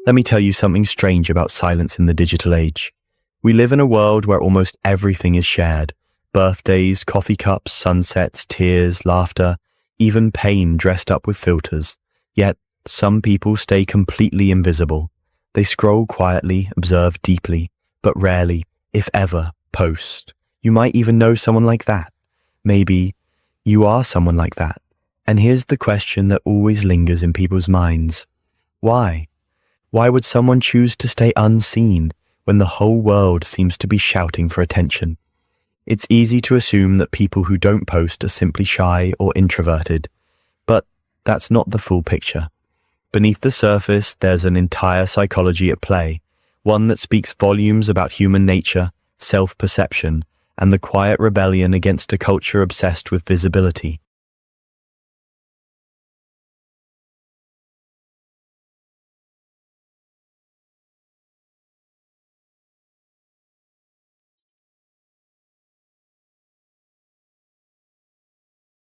Let me tell you something strange about silence in the digital age. We live in a world where almost everything is shared. Birthdays, coffee cups, sunsets, tears, laughter, even pain dressed up with filters. Yet, some people stay completely invisible. They scroll quietly, observe deeply, but rarely, if ever, post. You might even know someone like that. Maybe you are someone like that. And here's the question that always lingers in people's minds. Why? Why would someone choose to stay unseen when the whole world seems to be shouting for attention? It's easy to assume that people who don't post are simply shy or introverted, but that's not the full picture. Beneath the surface, there's an entire psychology at play, one that speaks volumes about human nature, self-perception, and the quiet rebellion against a culture obsessed with visibility.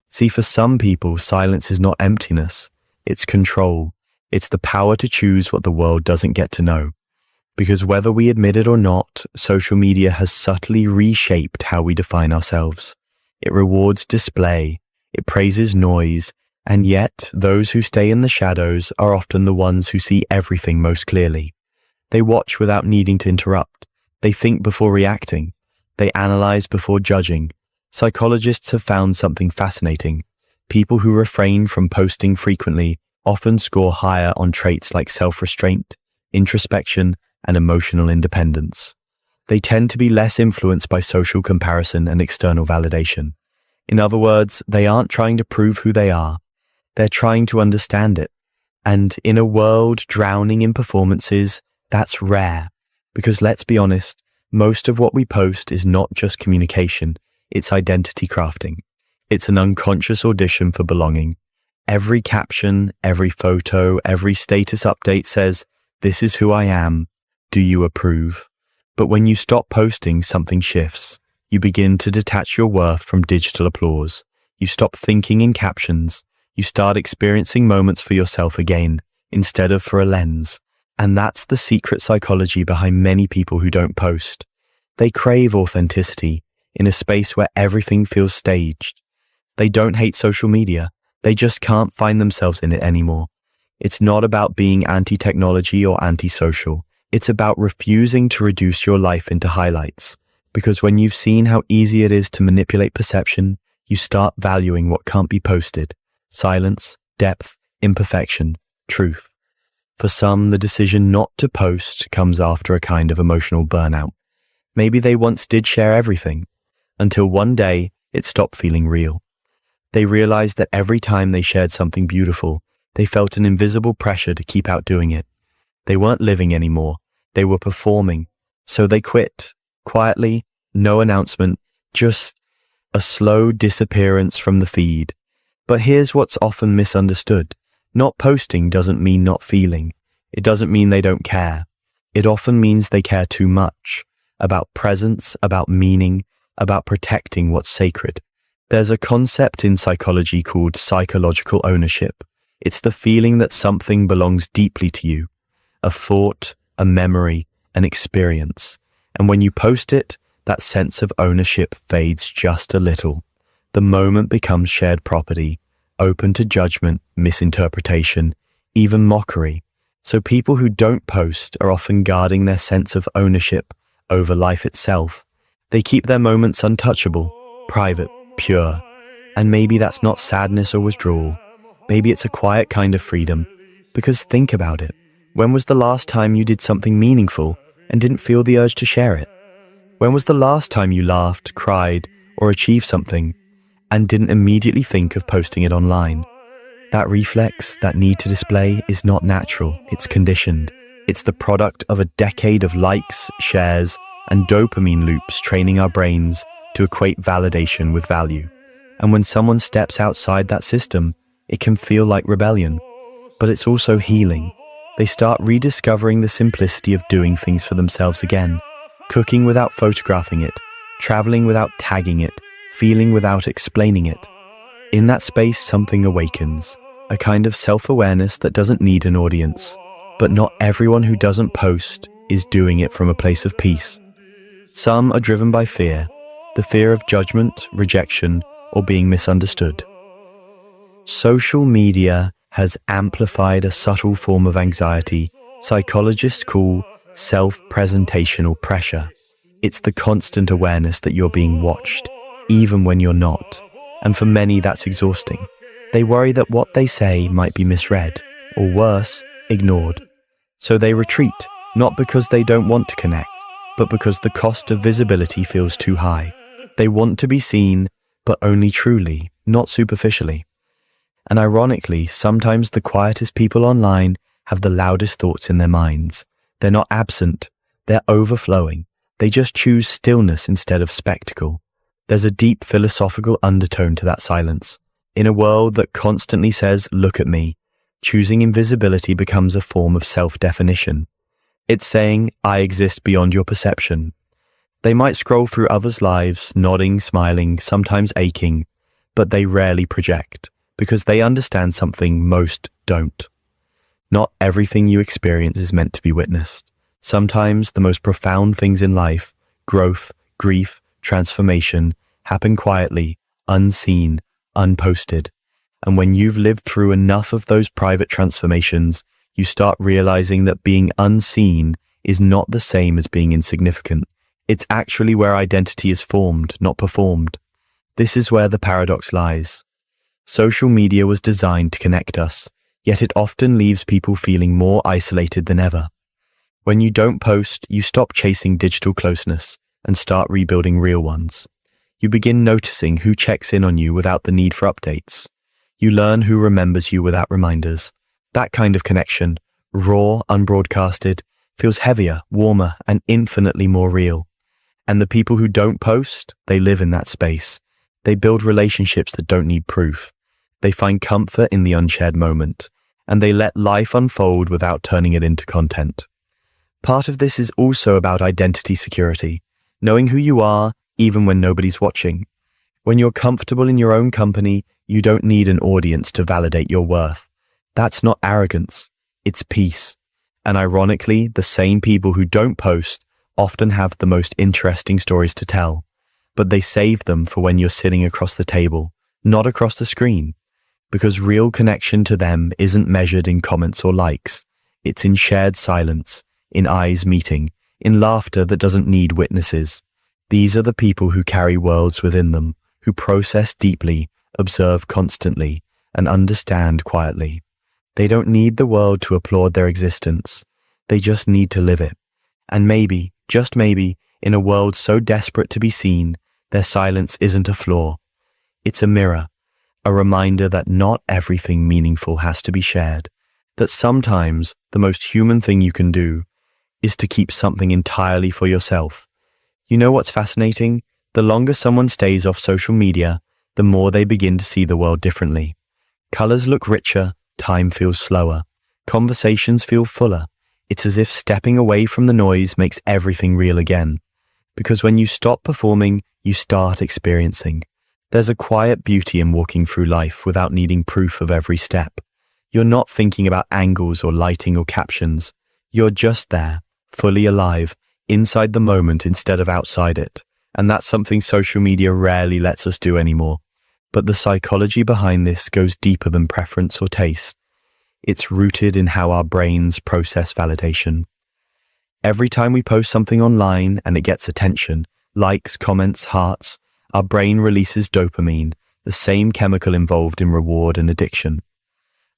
See, for some people, silence is not emptiness, it's control. It's the power to choose what the world doesn't get to know. Because whether we admit it or not, social media has subtly reshaped how we define ourselves. It rewards display, it praises noise, and yet those who stay in the shadows are often the ones who see everything most clearly. They watch without needing to interrupt. They think before reacting. They analyze before judging. Psychologists have found something fascinating. People who refrain from posting frequently often score higher on traits like self-restraint, introspection, and emotional independence. They tend to be less influenced by social comparison and external validation. In other words, they aren't trying to prove who they are. They're trying to understand it. And in a world drowning in performances, that's rare. Because let's be honest, most of what we post is not just communication, it's identity crafting. It's an unconscious audition for belonging. Every caption, every photo, every status update says, "This is who I am. Do you approve?" But when you stop posting, something shifts. You begin to detach your worth from digital applause. You stop thinking in captions. You start experiencing moments for yourself again, instead of for a lens. And that's the secret psychology behind many people who don't post. They crave authenticity in a space where everything feels staged. They don't hate social media. They just can't find themselves in it anymore. It's not about being anti-technology or anti-social. It's about refusing to reduce your life into highlights. Because when you've seen how easy it is to manipulate perception, you start valuing what can't be posted. Silence, depth, imperfection, truth. For some, the decision not to post comes after a kind of emotional burnout. Maybe they once did share everything, until one day it stopped feeling real. They realized that every time they shared something beautiful, they felt an invisible pressure to keep outdoing it. They weren't living anymore, they were performing. So they quit, quietly, no announcement, just a slow disappearance from the feed. But here's what's often misunderstood. Not posting doesn't mean not feeling. It doesn't mean they don't care. It often means they care too much, about presence, about meaning, about protecting what's sacred. There's a concept in psychology called psychological ownership. It's the feeling that something belongs deeply to you, a thought, a memory, an experience. And when you post it, that sense of ownership fades just a little. The moment becomes shared property, open to judgment, misinterpretation, even mockery. So people who don't post are often guarding their sense of ownership over life itself. They keep their moments untouchable, private, pure. And maybe that's not sadness or withdrawal. Maybe it's a quiet kind of freedom. Because think about it. When was the last time you did something meaningful and didn't feel the urge to share it? When was the last time you laughed, cried, or achieved something and didn't immediately think of posting it online? That reflex, that need to display, is not natural. It's conditioned. It's the product of a decade of likes, shares, and dopamine loops training our brains to equate validation with value. And when someone steps outside that system, it can feel like rebellion. But it's also healing. They start rediscovering the simplicity of doing things for themselves again. Cooking without photographing it, traveling without tagging it, feeling without explaining it. In that space, something awakens, a kind of self-awareness that doesn't need an audience. But not everyone who doesn't post is doing it from a place of peace. Some are driven by fear, the fear of judgment, rejection, or being misunderstood. Social media has amplified a subtle form of anxiety psychologists call self-presentational pressure. It's the constant awareness that you're being watched, even when you're not. And for many, that's exhausting. They worry that what they say might be misread, or worse, ignored. So they retreat, not because they don't want to connect, but because the cost of visibility feels too high. They want to be seen, but only truly, not superficially. And ironically, sometimes the quietest people online have the loudest thoughts in their minds. They're not absent, they're overflowing. They just choose stillness instead of spectacle. There's a deep philosophical undertone to that silence. In a world that constantly says, "Look at me," choosing invisibility becomes a form of self-definition. It's saying, "I exist beyond your perception." They might scroll through others' lives, nodding, smiling, sometimes aching, but they rarely project, because they understand something most don't. Not everything you experience is meant to be witnessed. Sometimes the most profound things in life, growth, grief, transformation, happen quietly, unseen, unposted. And when you've lived through enough of those private transformations, you start realizing that being unseen is not the same as being insignificant. It's actually where identity is formed, not performed. This is where the paradox lies. Social media was designed to connect us, yet it often leaves people feeling more isolated than ever. When you don't post, you stop chasing digital closeness and start rebuilding real ones. You begin noticing who checks in on you without the need for updates. You learn who remembers you without reminders. That kind of connection, raw, unbroadcasted, feels heavier, warmer, and infinitely more real. And the people who don't post, they live in that space. They build relationships that don't need proof. They find comfort in the unshared moment, and they let life unfold without turning it into content. Part of this is also about identity security, knowing who you are even when nobody's watching. When you're comfortable in your own company, you don't need an audience to validate your worth. That's not arrogance, it's peace. And ironically, the same people who don't post often have the most interesting stories to tell, but they save them for when you're sitting across the table, not across the screen. Because real connection to them isn't measured in comments or likes. It's in shared silence, in eyes meeting, in laughter that doesn't need witnesses. These are the people who carry worlds within them, who process deeply, observe constantly, and understand quietly. They don't need the world to applaud their existence. They just need to live it. And maybe, just maybe, in a world so desperate to be seen, their silence isn't a flaw. It's a mirror. A reminder that not everything meaningful has to be shared, that sometimes the most human thing you can do is to keep something entirely for yourself. You know what's fascinating? The longer someone stays off social media, the more they begin to see the world differently. Colors look richer, time feels slower, conversations feel fuller. It's as if stepping away from the noise makes everything real again. Because when you stop performing, you start experiencing. There's a quiet beauty in walking through life without needing proof of every step. You're not thinking about angles or lighting or captions. You're just there, fully alive, inside the moment instead of outside it. And that's something social media rarely lets us do anymore. But the psychology behind this goes deeper than preference or taste. It's rooted in how our brains process validation. Every time we post something online and it gets attention, likes, comments, hearts, our brain releases dopamine, the same chemical involved in reward and addiction.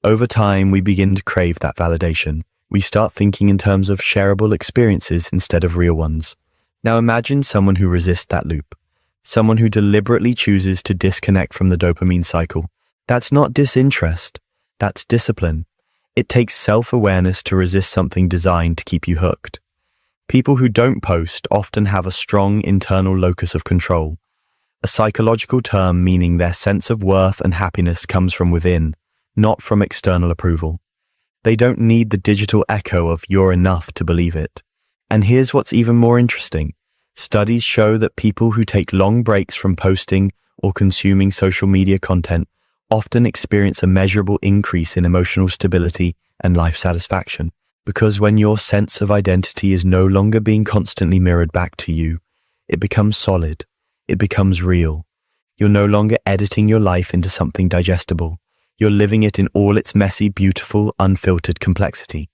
Over time, we begin to crave that validation. We start thinking in terms of shareable experiences instead of real ones. Now imagine someone who resists that loop. Someone who deliberately chooses to disconnect from the dopamine cycle. That's not disinterest. That's discipline. It takes self-awareness to resist something designed to keep you hooked. People who don't post often have a strong internal locus of control. A psychological term meaning their sense of worth and happiness comes from within, not from external approval. They don't need the digital echo of "you're enough" to believe it. And here's what's even more interesting. Studies show that people who take long breaks from posting or consuming social media content often experience a measurable increase in emotional stability and life satisfaction, Because when your sense of identity is no longer being constantly mirrored back to you, it becomes solid, it becomes real. You're no longer editing your life into something digestible. You're living it in all its messy, beautiful, unfiltered complexity.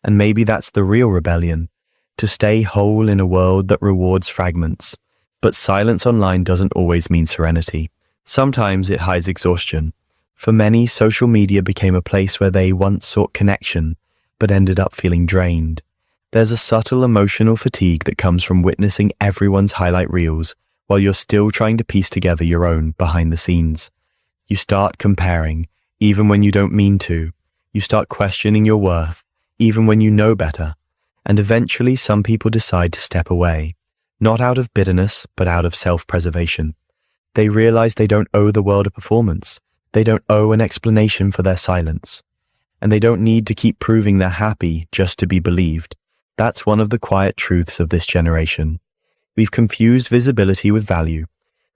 And maybe that's the real rebellion, to stay whole in a world that rewards fragments. But silence online doesn't always mean serenity. Sometimes it hides exhaustion. For many, social media became a place where they once sought connection, but ended up feeling drained. There's a subtle emotional fatigue that comes from witnessing everyone's highlight reels while you're still trying to piece together your own behind the scenes. You start comparing, even when you don't mean to. You start questioning your worth, even when you know better. And eventually some people decide to step away, not out of bitterness, but out of self-preservation. They realize they don't owe the world a performance. They don't owe an explanation for their silence. And they don't need to keep proving they're happy just to be believed. That's one of the quiet truths of this generation. We've confused visibility with value.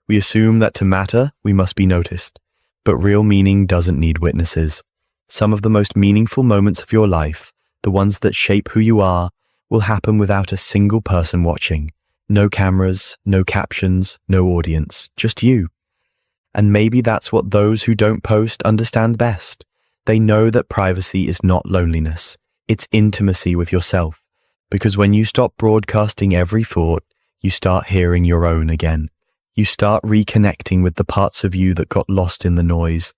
We assume that to matter, we must be noticed. But real meaning doesn't need witnesses. Some of the most meaningful moments of your life, the ones that shape who you are, will happen without a single person watching. No cameras, no captions, no audience, just you. And maybe that's what those who don't post understand best. They know that privacy is not loneliness. It's intimacy with yourself. Because when you stop broadcasting every thought, you start hearing your own again. You start reconnecting with the parts of you that got lost in the noise.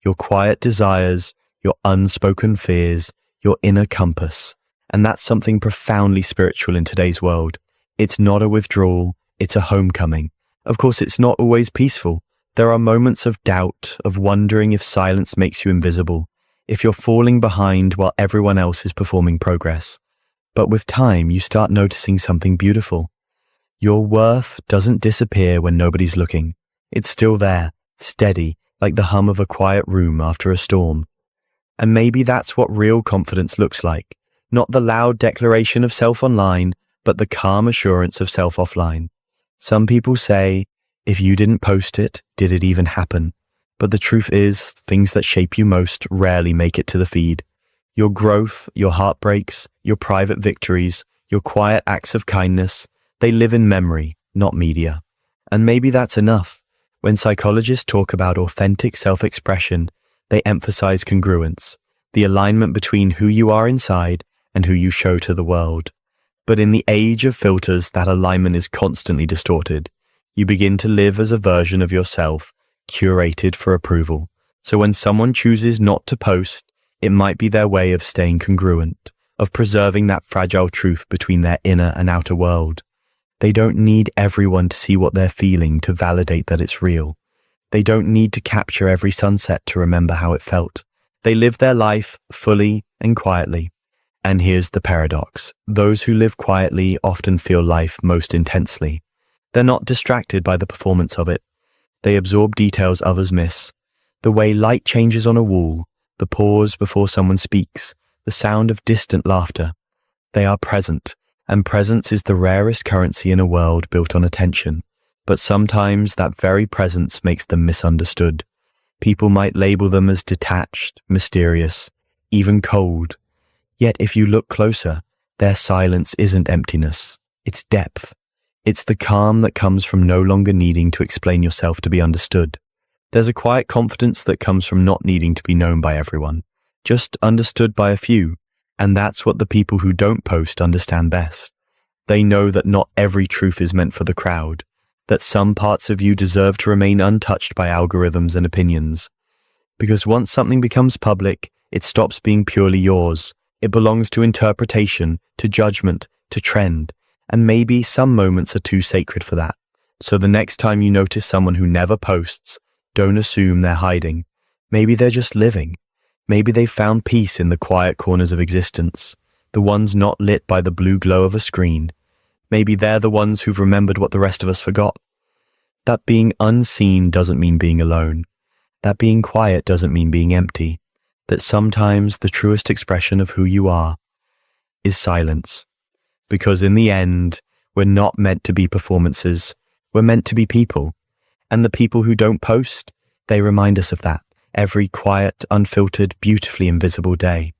Your quiet desires, your unspoken fears, your inner compass. And that's something profoundly spiritual in today's world. It's not a withdrawal, it's a homecoming. Of course, it's not always peaceful. There are moments of doubt, of wondering if silence makes you invisible, if you're falling behind while everyone else is performing progress. But with time, you start noticing something beautiful. Your worth doesn't disappear when nobody's looking. It's still there, steady, like the hum of a quiet room after a storm. And maybe that's what real confidence looks like. Not the loud declaration of self online, but the calm assurance of self offline. Some people say, if you didn't post it, did it even happen? But the truth is, things that shape you most rarely make it to the feed. Your growth, your heartbreaks, your private victories, your quiet acts of kindness, they live in memory, not media. And maybe that's enough. When psychologists talk about authentic self-expression, they emphasize congruence, the alignment between who you are inside and who you show to the world. But in the age of filters, that alignment is constantly distorted. You begin to live as a version of yourself, curated for approval. So when someone chooses not to post, it might be their way of staying congruent, of preserving that fragile truth between their inner and outer world. They don't need everyone to see what they're feeling to validate that it's real. They don't need to capture every sunset to remember how it felt. They live their life fully and quietly. And here's the paradox. Those who live quietly often feel life most intensely. They're not distracted by the performance of it. They absorb details others miss. The way light changes on a wall, the pause before someone speaks, the sound of distant laughter. They are present, and presence is the rarest currency in a world built on attention. But sometimes that very presence makes them misunderstood. People might label them as detached, mysterious, even cold. Yet if you look closer, their silence isn't emptiness, it's depth. It's the calm that comes from no longer needing to explain yourself to be understood. There's a quiet confidence that comes from not needing to be known by everyone, just understood by a few, and that's what the people who don't post understand best. They know that not every truth is meant for the crowd, that some parts of you deserve to remain untouched by algorithms and opinions. Because once something becomes public, it stops being purely yours. It belongs to interpretation, to judgment, to trend. And maybe some moments are too sacred for that. So the next time you notice someone who never posts, don't assume they're hiding. Maybe they're just living. Maybe they've found peace in the quiet corners of existence, the ones not lit by the blue glow of a screen. Maybe they're the ones who've remembered what the rest of us forgot. That being unseen doesn't mean being alone. That being quiet doesn't mean being empty. That sometimes the truest expression of who you are is silence. Because in the end, we're not meant to be performances. We're meant to be people. And the people who don't post, they remind us of that every quiet, unfiltered, beautifully invisible day.